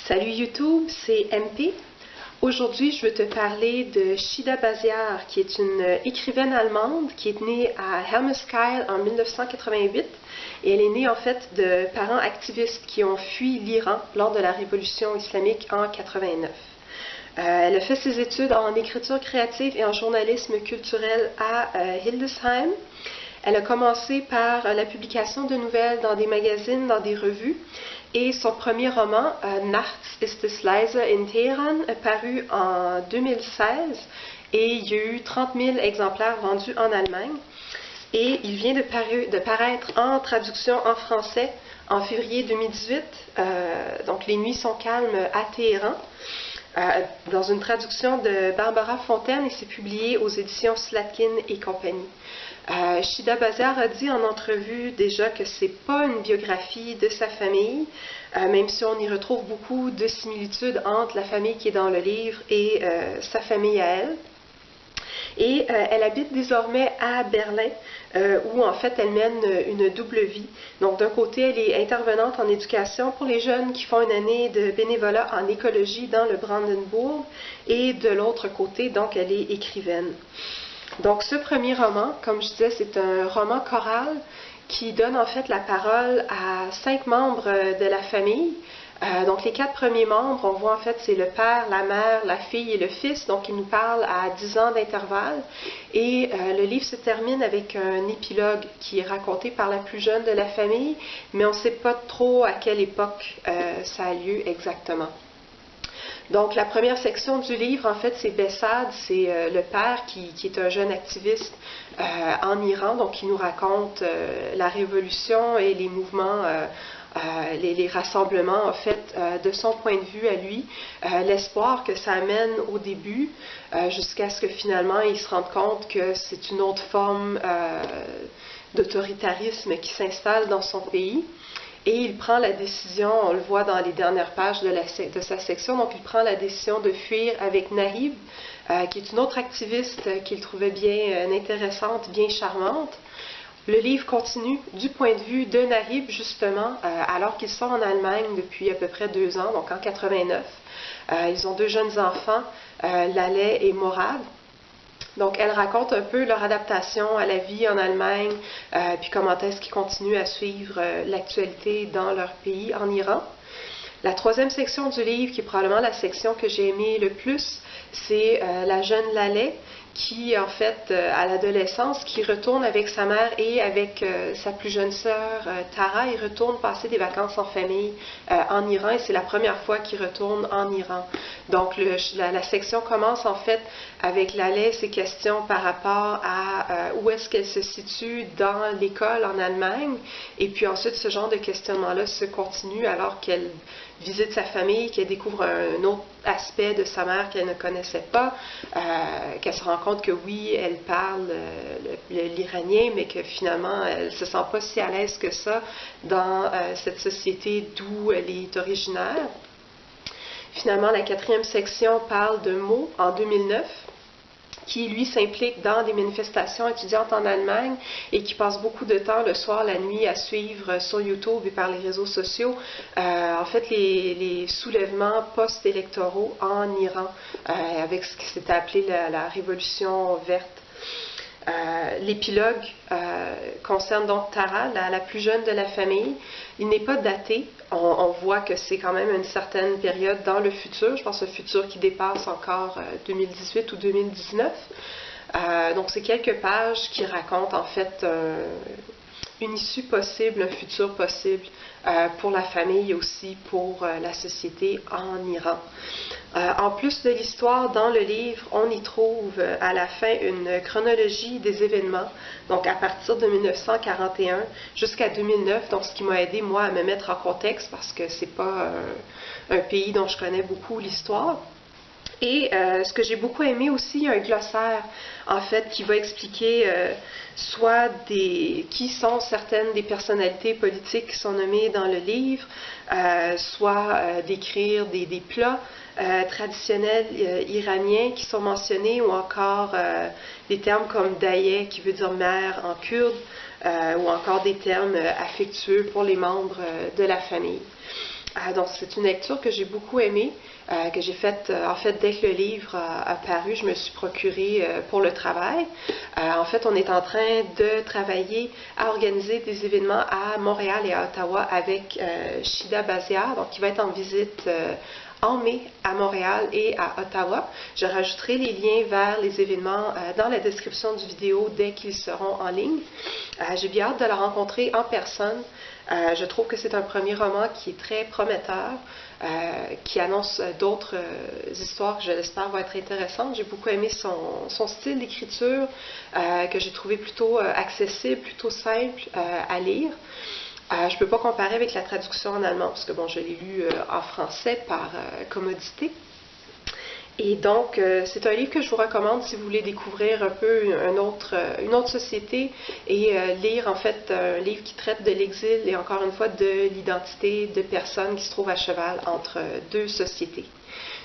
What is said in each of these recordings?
Salut YouTube, c'est MP. Aujourd'hui, je veux te parler de Shida Baziar, qui est une écrivaine allemande qui est née à Hermeskeil en 1988. Et elle est née en fait de parents activistes qui ont fui l'Iran lors de la révolution islamique en 89. Elle a fait ses études en écriture créative et en journalisme culturel à Hildesheim. Elle a commencé par la publication de nouvelles dans des magazines, dans des revues, et son premier roman, Nachts ist es leise in Teheran, est paru en 2016, et il y a eu 30 000 exemplaires vendus en Allemagne, et il vient de paraître en traduction en français en février 2018, donc Les nuits sont calmes à Téhéran, dans une traduction de Barbara Fontaine, et c'est publié aux éditions Slatkin et compagnie. Shida Baziar a dit en entrevue déjà que c'est pas une biographie de sa famille, même si on y retrouve beaucoup de similitudes entre la famille qui est dans le livre et sa famille à elle. Et elle habite désormais à Berlin, où en fait elle mène une double vie. Donc d'un côté, elle est intervenante en éducation pour les jeunes qui font une année de bénévolat en écologie dans le Brandenburg, et de l'autre côté, donc elle est écrivaine. Donc ce premier roman, comme je disais, c'est un roman choral qui donne en fait la parole à 5 membres de la famille. Donc les 4 premiers membres, on voit en fait c'est le père, la mère, la fille et le fils, donc ils nous parlent à 10 ans d'intervalle. Et le livre se termine avec un épilogue qui est raconté par la plus jeune de la famille, mais on ne sait pas trop à quelle époque ça a lieu exactement. Donc, la première section du livre, en fait, c'est Besad, c'est le père qui est un jeune activiste en Iran, donc qui nous raconte la révolution et les mouvements, les rassemblements, en fait, de son point de vue à lui, l'espoir que ça amène au début, jusqu'à ce que finalement il se rende compte que c'est une autre forme d'autoritarisme qui s'installe dans son pays. Et il prend la décision, on le voit dans les dernières pages de sa section, donc il prend la décision de fuir avec Nahib, qui est une autre activiste qu'il trouvait bien intéressante, bien charmante. Le livre continue du point de vue de Nahib, justement, alors qu'ils sont en Allemagne depuis à peu près 2 ans, donc en 89. Ils ont 2 jeunes enfants, Laleh et Morad. Donc, elle raconte un peu leur adaptation à la vie en Allemagne, puis comment est-ce qu'ils continuent à suivre l'actualité dans leur pays, en Iran. La 3e section du livre, qui est probablement la section que j'ai aimée le plus, c'est la jeune Laleh, qui, en fait, à l'adolescence, qui retourne avec sa mère et avec sa plus jeune sœur, Tara. Ils retournent passer des vacances en famille en Iran, et c'est la première fois qu'ils retournent en Iran. Donc, la section commence, en fait, avec Laleh, ses questions par rapport à où est-ce qu'elle se situe dans l'école en Allemagne, et puis ensuite, ce genre de questionnement-là se continue alors qu'elle visite sa famille, qu'elle découvre un autre aspect de sa mère qu'elle ne connaissait pas, qu'elle se rend compte que oui, elle parle l'iranien, mais que finalement, elle ne se sent pas si à l'aise que ça dans cette société d'où elle est originaire. Finalement, la 4e section parle de Mo en 2009, qui, lui, s'implique dans des manifestations étudiantes en Allemagne et qui passe beaucoup de temps le soir, la nuit, à suivre sur YouTube et par les réseaux sociaux, en fait, les soulèvements post-électoraux en Iran, avec ce qui s'était appelé la révolution verte. L'épilogue concerne donc Tara, la plus jeune de la famille. Il n'est pas daté. On voit que c'est quand même une certaine période dans le futur. Je pense un futur qui dépasse encore 2018 ou 2019. Donc c'est quelques pages qui racontent en fait une issue possible, un futur possible pour la famille et aussi pour la société en Iran. En plus de l'histoire, dans le livre, on y trouve à la fin une chronologie des événements, donc à partir de 1941 jusqu'à 2009, donc ce qui m'a aidé moi à me mettre en contexte parce que c'est pas un pays dont je connais beaucoup l'histoire. Et ce que j'ai beaucoup aimé aussi, un glossaire, en fait, qui va expliquer soit qui sont certaines des personnalités politiques qui sont nommées dans le livre, soit décrire des plats traditionnels iraniens qui sont mentionnés, ou encore des termes comme daye, qui veut dire mère en kurde, ou encore des termes affectueux pour les membres de la famille. Donc, c'est une lecture que j'ai beaucoup aimée, que j'ai faite, en fait, dès que le livre a paru, je me suis procuré pour le travail. En fait, on est en train de travailler à organiser des événements à Montréal et à Ottawa avec Shida Baziar, donc qui va être en visite en mai à Montréal et à Ottawa. Je rajouterai les liens vers les événements dans la description du vidéo dès qu'ils seront en ligne. J'ai bien hâte de la rencontrer en personne. Je trouve que c'est un premier roman qui est très prometteur, qui annonce d'autres histoires que je l'espère vont être intéressantes. J'ai beaucoup aimé son style d'écriture, que j'ai trouvé plutôt accessible, plutôt simple à lire. Je ne peux pas comparer avec la traduction en allemand, parce que bon, je l'ai lu en français par commodité. Et donc, c'est un livre que je vous recommande si vous voulez découvrir un peu une autre société et lire en fait un livre qui traite de l'exil et encore une fois de l'identité de personnes qui se trouvent à cheval entre deux sociétés.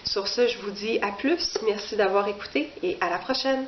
Sur ce, je vous dis à plus, merci d'avoir écouté et à la prochaine!